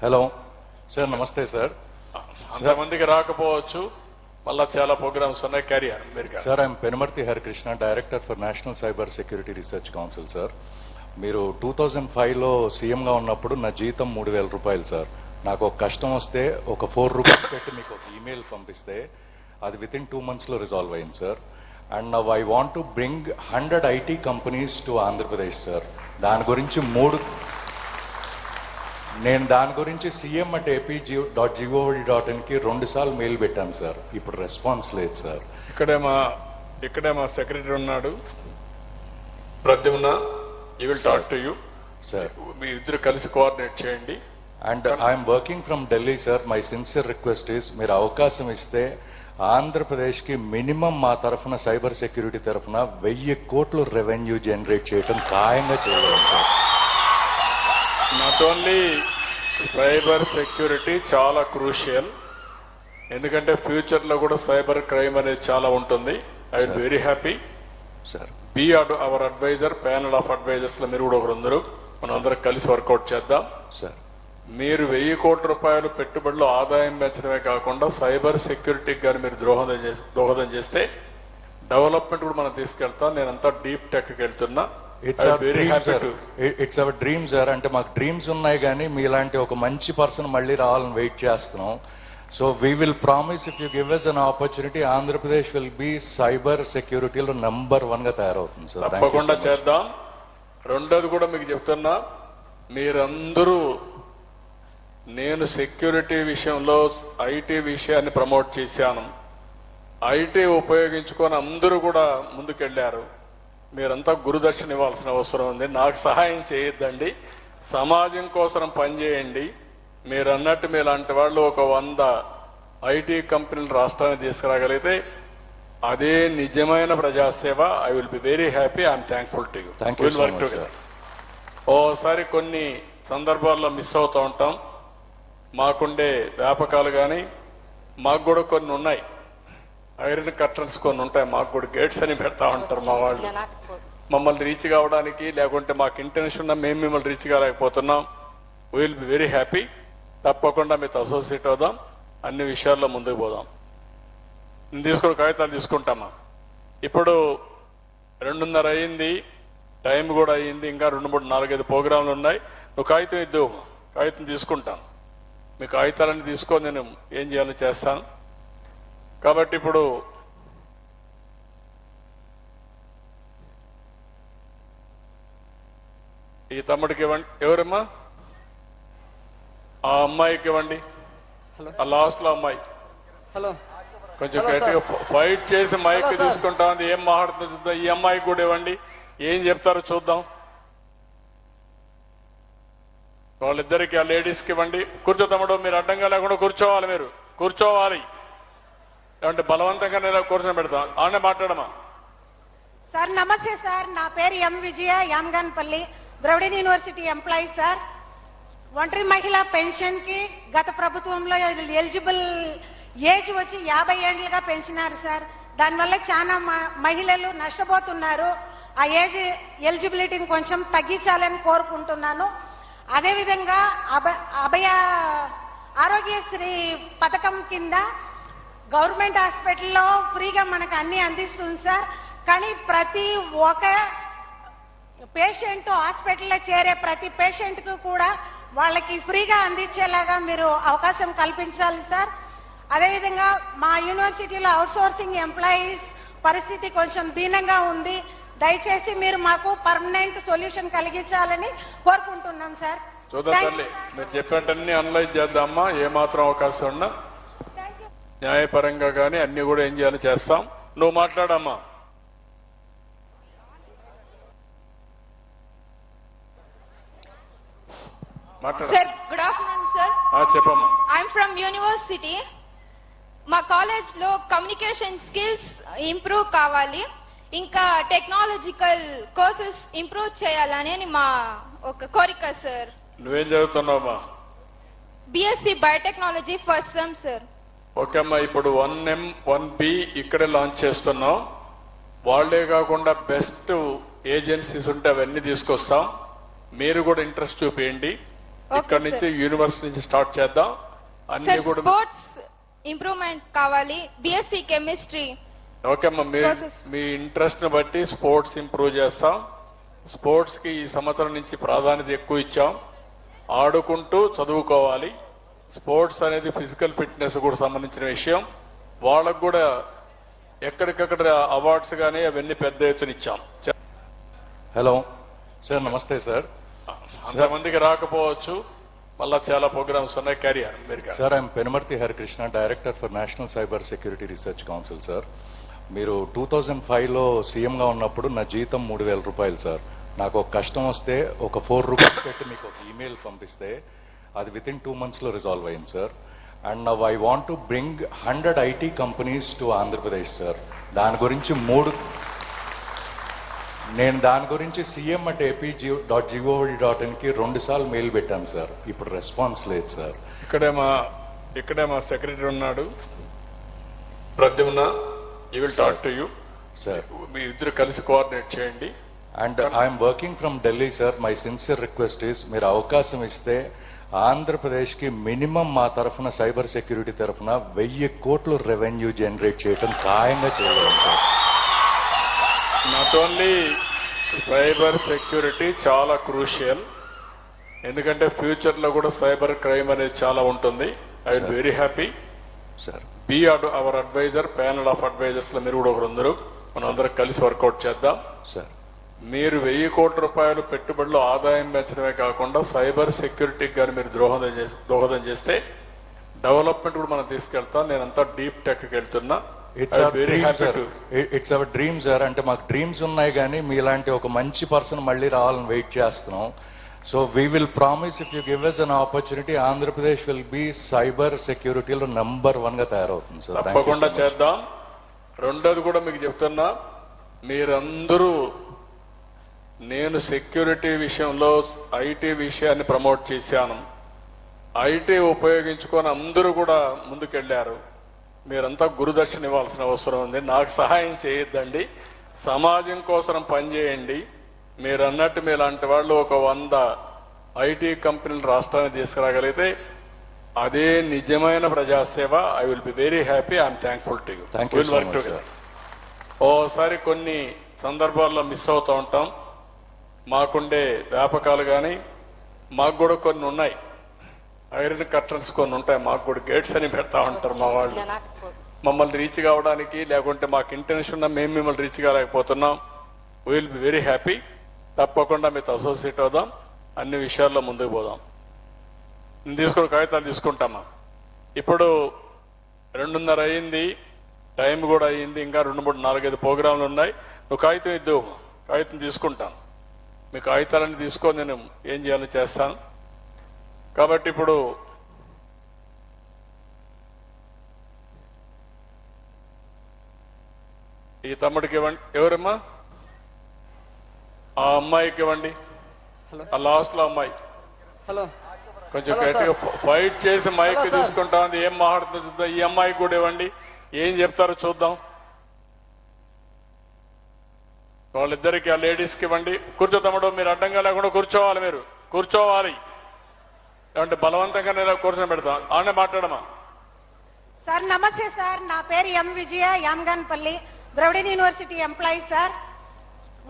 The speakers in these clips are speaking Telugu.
హలో సార్, నమస్తే సార్. అంతమందికి రాకపోవచ్చు, మళ్ళా చాలా ప్రోగ్రామ్స్ ఉన్నాయి. క్యారియర్ మీరు sir, I'm Penumarthi Harikrishna, director for national cyber security research council. Sir, మీరు 2005లో సీఎంగా ఉన్నప్పుడు నా జీతం 3,000 రూపాయలు సార్. నాకు ఒక కష్టం వస్తే ఒక 4 రూపీస్ పెట్టి మీకు ఒక ఈమెయిల్ పంపిస్తే అది వితిన్ 2 months లో రిజాల్వ్ అయింది sir. And now I want to bring 100 IT companies to Andhra Pradesh sir. దాని గురించి నేను దాని గురించి cm@ap.gov.in కి 2 సార్లు మెయిల్ పెట్టాను సార్. ఇప్పుడు రెస్పాన్స్ లేదు సార్. ఇక్కడే మా సెక్రటరీ ఉన్నాడు, Pradyumna. You will talk to you sir. మీ ఇద్దరు కలిసి కోఆర్డినేట్ చేయండి. And I'm working from Delhi sir. My sincere request is, మీరు అవకాశం ఇస్తే ఆంధ్రప్రదేశ్ కి మినిమం మా తరఫున సైబర్ సెక్యూరిటీ తరఫున 1000 కోట్లు రెవెన్యూ జనరేట్ చేయడం ఖాయంగా చేయగలం sir. Not only cyber security చాలా క్రూషియల్, ఎందుకంటే ఫ్యూచర్ లో కూడా సైబర్ క్రైమ్ అనేది చాలా ఉంటుంది. I will very happy sir. Be our adviser, panel of advisers లో మీరు కూడా ఒకరు, మనందరం కలిసి వర్కౌట్ చేద్దాం సార్. మీరు 1000 కోట్ల రూపాయలు పెట్టుబడులు ఆదాయం పెంచడమే కాకుండా సైబర్ సెక్యూరిటీకి కానీ మీరు దోహదం చేస్తే డెవలప్మెంట్ కూడా మనం తీసుకెళ్తాం. నేనంతా డీప్ టెక్కి వెళ్తున్నా. It's our dream sir. అంటే మాకు డ్రీమ్స్ ఉన్నాయి కానీ మీలాంటి ఒక మంచి పర్సన్ మళ్ళీ రావాలని వెయిట్ చేస్తున్నాం. So we will promise, if you give us an opportunity, Andhra Pradesh will be cyber సెక్యూరిటీలో నంబర్ 1 గా తయారవుతుంది సార్. తప్పకుండా చేద్దాం. రెండోది కూడా మీకు చెప్తున్నా, మీరందరూ నేను సెక్యూరిటీ విషయంలో ఐటీ విషయాన్ని ప్రమోట్ చేశాను. ఐటీ ఉపయోగించుకొని అందరూ కూడా ముందుకెళ్లారు. మీరంతా గురుదర్శన ఇవ్వాల్సిన అవసరం ఉంది. నాకు సహాయం చేయొద్దండి, సమాజం కోసం పనిచేయండి. మీరు అన్నట్టు మీలాంటి వాళ్ళు ఒక 100 ఐటీ కంపెనీలు రాష్ట్రాన్ని తీసుకురాగలిగితే అదే నిజమైన ప్రజాసేవ. I will be very happy. I'm thankful to you. Will work together. ఓసారి కొన్ని సందర్భాల్లో మిస్ అవుతూ ఉంటాం. మాకుండే వ్యాపకాలు కానీ మాకు కూడా కొన్ని ఉన్నాయి, ఐరన్ కర్టన్స్ కొన్ని ఉంటాయి. మాకు కూడా గేట్స్ అని పెడతా ఉంటారు మా వాళ్ళు. మమ్మల్ని రీచ్ కావడానికి, లేకుంటే మాకు ఇంటెన్షన్ ఉన్నా మేము మిమ్మల్ని రీచ్ కాలేకపోతున్నాం. We will be very happy. తప్పకుండా మీతో అసోసియేట్ అవుదాం, అన్ని విషయాల్లో ముందుకు పోదాం. తీసుకుని కాగితాలు తీసుకుంటామా? ఇప్పుడు 2:30 అయింది, టైం కూడా అయ్యింది. ఇంకా 2, 3, 4, 5 ప్రోగ్రాంలు ఉన్నాయి. నువ్వు కాగితం ఇద్దు, కాగితం తీసుకుంటాను. మీ కాగితాలన్నీ తీసుకొని నేను ఏం చేయాలో చేస్తాను. కాబట్టి ఇప్పుడు ఈ తమ్ముడికి ఇవ్వండి. ఎవరమ్మా? ఆ అమ్మాయికి ఇవ్వండి. ఆ లాస్ట్ లో అమ్మాయి. హలో, కొంచెం గట్టిగా ఫైట్ చేసి మైక్ తీసుకుంటా ఉంది. ఏం మాట్లాడుతుందో చూద్దాం. ఈ అమ్మాయికి కూడా ఇవ్వండి, ఏం చెప్తారో చూద్దాం. వాళ్ళిద్దరికి, ఆ లేడీస్కి ఇవ్వండి. కూర్చో తమ్ముడు, మీరు అడ్డంగా లేకుండా కూర్చోవాలి. మీరు కూర్చోవాలి, అంటే బలవంతంగా నేను కూర్చొని పెడతాం. ఆనే మాట్లాడమా? సార్ నమస్తే సార్. నా పేరు ఎం విజయ, యామగాన్పల్లి, ద్రవిడన్ యూనివర్సిటీ ఎంప్లాయీ సార్. ఒంటరి మహిళా పెన్షన్ కి గత ప్రభుత్వంలో ఎలిజిబుల్ ఏజ్ వచ్చి 50 ఏళ్లుగా పెంచినారు సార్. దానివల్ల చాలా మహిళలు నష్టపోతున్నారు. ఆ ఏజ్ ఎలిజిబిలిటీని కొంచెం తగ్గించాలని కోరుకుంటున్నాను. అదేవిధంగా అభయ ఆరోగ్యశ్రీ పథకం కింద గవర్నమెంట్ హాస్పిటల్లో ఫ్రీగా మనకు అన్ని అందిస్తుంది సార్. కానీ ప్రతి ఒక్క పేషెంట్ హాస్పిటల్లో చేరే ప్రతి పేషెంట్ కు కూడా వాళ్ళకి ఫ్రీగా అందించేలాగా మీరు అవకాశం కల్పించాలి సార్. అదేవిధంగా మా యూనివర్సిటీలో అవుట్సోర్సింగ్ ఎంప్లాయీస్ పరిస్థితి కొంచెం దీనంగా ఉంది. దయచేసి మీరు మాకు పర్మనెంట్ సొల్యూషన్ కలిగించాలని కోరుకుంటున్నాం సార్. చూద్దాం తల్లి, మీరు చెప్పినట్టన్నీ అనలైజ్ చేద్దామా. ఏమాత్రం అవకాశం ఉన్నా న్యాయపరంగా కానీ అన్ని కూడా ఏం చేయాలో చేస్తాం. నువ్వు మాట్లాడమ్మా. Sir, good afternoon sir. చెప్పమ్మా. I'm from university. మా కాలేజ్ లో కమ్యూనికేషన్ స్కిల్స్ ఇంప్రూవ్ కావాలి, ఇంకా టెక్నాలజికల్ కోర్సెస్ ఇంప్రూవ్ చేయాలని మా ఒక కోరిక సార్. నువ్వేం చదువుతున్నావమ్మా? BSc biotechnology first sem sir. Okay అమ్మా. ఇప్పుడు 1M 1B ఇక్కడే లాంచ్ చేస్తున్నాం. వాళ్లే కాకుండా బెస్ట్ ఏజెన్సీస్ ఉంటే అవన్నీ తీసుకొస్తాం. మీరు కూడా ఇంట్రెస్ట్ చూపించండి. Okay, ఇక్కడ sir. నుంచి యూనివర్సిటీ నుంచి స్టార్ట్ చేద్దాం. అన్ని సార్ కూడా స్పోర్ట్స్ ఇంప్రూవ్మెంట్ కావాలి, బిఎస్సి కెమిస్ట్రీ. ఓకే అమ్మా, Process. మీ ఇంట్రెస్ట్ ని బట్టి స్పోర్ట్స్ ఇంప్రూవ్ చేస్తాం. స్పోర్ట్స్ కి ఈ సంవత్సరం నుంచి ప్రాధాన్యత ఎక్కువ ఇచ్చాం. ఆడుకుంటూ చదువుకోవాలి. స్పోర్ట్స్ అనేది ఫిజికల్ ఫిట్నెస్ కూడా సంబంధించిన విషయం. వాళ్ళకు కూడా ఎక్కడికక్కడ అవార్డ్స్ కానీ అవన్నీ పెద్ద ఎత్తున ఇచ్చాం. హలో సార్, నమస్తే సార్. అంతమందికి రాకపోవచ్చు, మళ్ళా చాలా ప్రోగ్రామ్స్ ఉన్నాయి. క్యారియర్ మీరు sir, I'm Penumarthi Harikrishna, director for national cyber security research council sir. మీరు 2005లో సీఎంగా ఉన్నప్పుడు నా జీతం 3,000 రూపాయలు సార్. నాకు ఒక కష్టం వస్తే ఒక 4 రూపీస్ పెట్టి మీకు ఒక ఈమెయిల్ పంపిస్తే అది వితిన్ 2 months లో రిజాల్వ్ అయింది sir. And now I want to bring 100 IT companies to Andhra Pradesh sir. దాని గురించి నేను దాని గురించి cm@ap.gov.in కి 2 సార్లు మెయిల్ పెట్టాను సార్. ఇప్పుడు రెస్పాన్స్ లేదు సార్. ఇక్కడే మా సెక్రటరీ ఉన్నాడు, Pradyumna. He will talk to you sir. మీ ఇద్దరు కలిసి కోఆర్డినేట్ చేయండి. And I'm working from Delhi sir. My sincere request is, మీరు అవకాశం ఇస్తే ఆంధ్రప్రదేశ్ కి మినిమం మా తరఫున సైబర్ సెక్యూరిటీ తరఫున 1000 కోట్లు రెవెన్యూ జనరేట్ చేయడం ఖాయంగా చేయగలం sir. Not only cyber security చాలా క్రూషియల్, ఎందుకంటే ఫ్యూచర్ లో కూడా సైబర్ క్రైమ్ అనేది చాలా ఉంటుంది. I will very happy sir. Be our adviser, panel of advisers లో మీరు కూడా ఒకరు. మనం అందరం కలిసి వర్కౌట్ చేద్దాం సార్. మీరు 1000 కోట్ల రూపాయలు పెట్టుబడిలో ఆదాయం పెంచడమే కాకుండా సైబర్ సెక్యూరిటీకి కానీ మీరు దోహదం చేస్తే డెవలప్మెంట్ కూడా మనం తీసుకెళ్తాం. నేనంతా డీప్ టెక్ కి వెళ్తున్నా. It's our dream sir. అంటే మాకు డ్రీమ్స్ ఉన్నాయి కానీ మీలాంటి ఒక మంచి పర్సన్ మళ్ళీ రావాలని వెయిట్ చేస్తున్నాం. So we will promise, if you give us an opportunity, Andhra Pradesh will be cyber సెక్యూరిటీలో నంబర్ 1 గా తయారవుతుంది సార్. తప్పకుండా చేద్దాం. రెండోది కూడా మీకు చెప్తున్నా, మీరందరూ నేను సెక్యూరిటీ విషయంలో ఐటీ విషయాన్ని ప్రమోట్ చేశాను. ఐటీ ఉపయోగించుకొని అందరూ కూడా ముందుకెళ్లారు. మీరంతా గురుదర్శన ఇవ్వాల్సిన అవసరం ఉంది. నాకు సహాయం చేయొద్దండి, సమాజం కోసం పనిచేయండి. మీరు అన్నట్టు మీలాంటి వాళ్ళు ఒక 100 ఐటీ కంపెనీలు రాష్ట్రాన్ని తీసుకురాగలిగితే అదే నిజమైన ప్రజాసేవ. I will be very happy. I'm thankful to you. Will work together. ఓసారి కొన్ని సందర్భాల్లో మిస్ అవుతూ ఉంటాం. మాకుండే వ్యాపకాలు కానీ మాకు కూడా కొన్ని ఉన్నాయి. ఐరన్ కర్టన్స్ కొన్ని ఉంటాయి. మాకు కూడా గేట్స్ అని పెడతా ఉంటారు మా వాళ్ళు. మమ్మల్ని రీచ్ కావడానికి, లేకుంటే మాకు ఇంటెన్షన్ ఉన్నా మేము మిమ్మల్ని రీచ్ కాలేకపోతున్నాం. Will be very happy. తప్పకుండా మీతో అసోసియేట్ అవుదాం. అన్ని విషయాల్లో ముందుకు పోదాం. నేను తీసుకుని కాగితాలు తీసుకుంటామా. ఇప్పుడు 2:30 అయింది, టైం కూడా అయ్యింది. ఇంకా 2, 3, 4, 5 ప్రోగ్రాంలు ఉన్నాయి. నువ్వు కాగితం ఇద్దు, కాగితం తీసుకుంటాను. మీ కాగితాలన్నీ తీసుకొని నేను ఏం చేయాలో చేస్తాను. కాబట్టి ఇప్పుడు ఈ తమ్ముడికి ఇవ్వండి. ఎవరమ్మా? ఆ అమ్మాయికి ఇవ్వండి. ఆ లాస్ట్ లో అమ్మాయి హలో కొంచెం హలో గట్టిగా ఫైట్ చేసి మైక్ హలో సార్. తీసుకుంటా ఉంది. ఏం మాట్లాడుతుందో చూద్దాం. ఈ అమ్మాయికి కూడా ఇవ్వండి. ఏం చెప్తారో చూద్దాం. వాళ్ళిద్దరికి, ఆ లేడీస్ కి ఇవ్వండి. కూర్చో తమ్ముడు, మీరు అడ్డంగా లేకుండా కూర్చోవాలి. మీరు కూర్చోవాలి. అంటే బలవంతంగా నేను కూర్చొని పెడతాం. ఆనే మాట్లాడమా. సార్ నమస్తే సార్. నా పేరు ఎం విజయ, యామగాన్పల్లి, ద్రవిడియన్ యూనివర్సిటీ ఎంప్లాయీ సార్.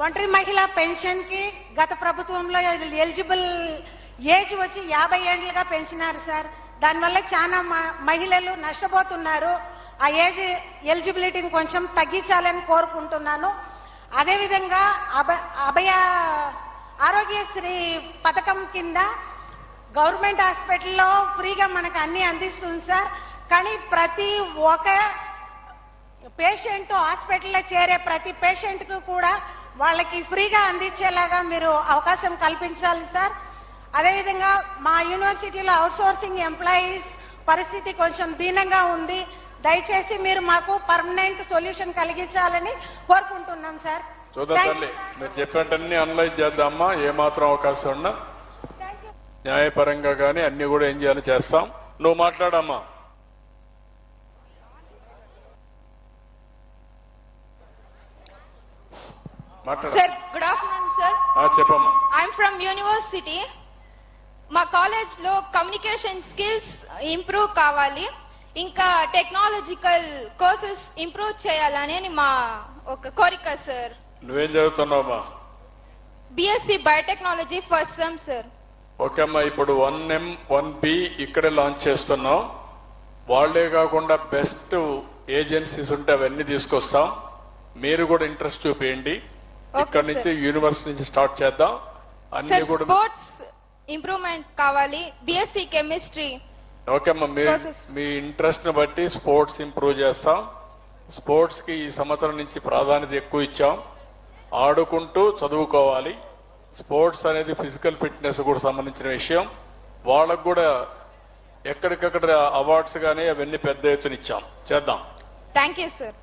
ఒంటరి మహిళా పెన్షన్ కి గత ప్రభుత్వంలో ఎలిజిబుల్ ఏజ్ వచ్చి 50 ఏళ్లుగా పెంచినారు సార్. దానివల్ల చాలా మహిళలు నష్టపోతున్నారు. ఆ ఏజ్ ఎలిజిబిలిటీని కొంచెం తగ్గించాలని కోరుకుంటున్నాను. అదేవిధంగా అభయ ఆరోగ్యశ్రీ పథకం కింద గవర్నమెంట్ హాస్పిటల్లో ఫ్రీగా మనకు అన్ని అందిస్తుంది సార్. కానీ ప్రతి ఒక్క పేషెంట్ హాస్పిటల్లో చేరే ప్రతి పేషెంట్ కు కూడా వాళ్ళకి ఫ్రీగా అందించేలాగా మీరు అవకాశం కల్పించాలి సార్. అదేవిధంగా మా యూనివర్సిటీలో అవుట్సోర్సింగ్ ఎంప్లాయీస్ పరిస్థితి కొంచెం దీనంగా ఉంది. దయచేసి మీరు మాకు పర్మనెంట్ సొల్యూషన్ కలిగించాలని కోరుకుంటున్నాం సార్. చూద్దాం తల్లి, మీరు చెప్పినట్టన్నీ అనలైజ్ చేద్దామా. ఏమాత్రం అవకాశం ఉన్నా న్యాయపరంగా కానీ అన్ని కూడా ఏం చేయాలో చేస్తాం. నువ్వు మాట్లాడమ్మా. Sir, good afternoon, sir. చెప్పమ్మా. I'm from university. మా కాలేజ్ లో కమ్యూనికేషన్ స్కిల్స్ ఇంప్రూవ్ కావాలి, ఇంకా టెక్నాలజికల్ కోర్సెస్ ఇంప్రూవ్ చేయాలని మా ఒక కోరిక సార్. నువ్వేం చదువుతున్నావమ్మా? BSc biotechnology first sem sir. Okay అమ్మా, ఇప్పుడు 1M 1B ఇక్కడే లాంచ్ చేస్తున్నాం. వాళ్లే కాకుండా బెస్ట్ ఏజెన్సీస్ ఉంటే అవన్నీ తీసుకొస్తాం. మీరు కూడా ఇంట్రెస్ట్ చూపించండి. ఇక్కడ sir. నుంచి యూనివర్సిటీ నుంచి స్టార్ట్ చేద్దాం. అన్ని సార్ కూడా స్పోర్ట్స్ ఇంప్రూవ్మెంట్ కావాలి, బిఎస్సి కెమిస్ట్రీ. ఓకే అమ్మా, Courses. మీ ఇంట్రెస్ట్ ని బట్టి స్పోర్ట్స్ ఇంప్రూవ్ చేస్తాం. స్పోర్ట్స్ కి ఈ సంవత్సరం నుంచి ప్రాధాన్యత ఎక్కువ ఇచ్చాం. ఆడుకుంటూ చదువుకోవాలి. స్పోర్ట్స్ అనేది ఫిజికల్ ఫిట్నెస్ కూడా సంబంధించిన విషయం. వాళ్ళకు కూడా ఎక్కడికక్కడ అవార్డ్స్ కానీ అవన్నీ పెద్ద ఎత్తున ఇచ్చాం. చేద్దాం. Thank you sir.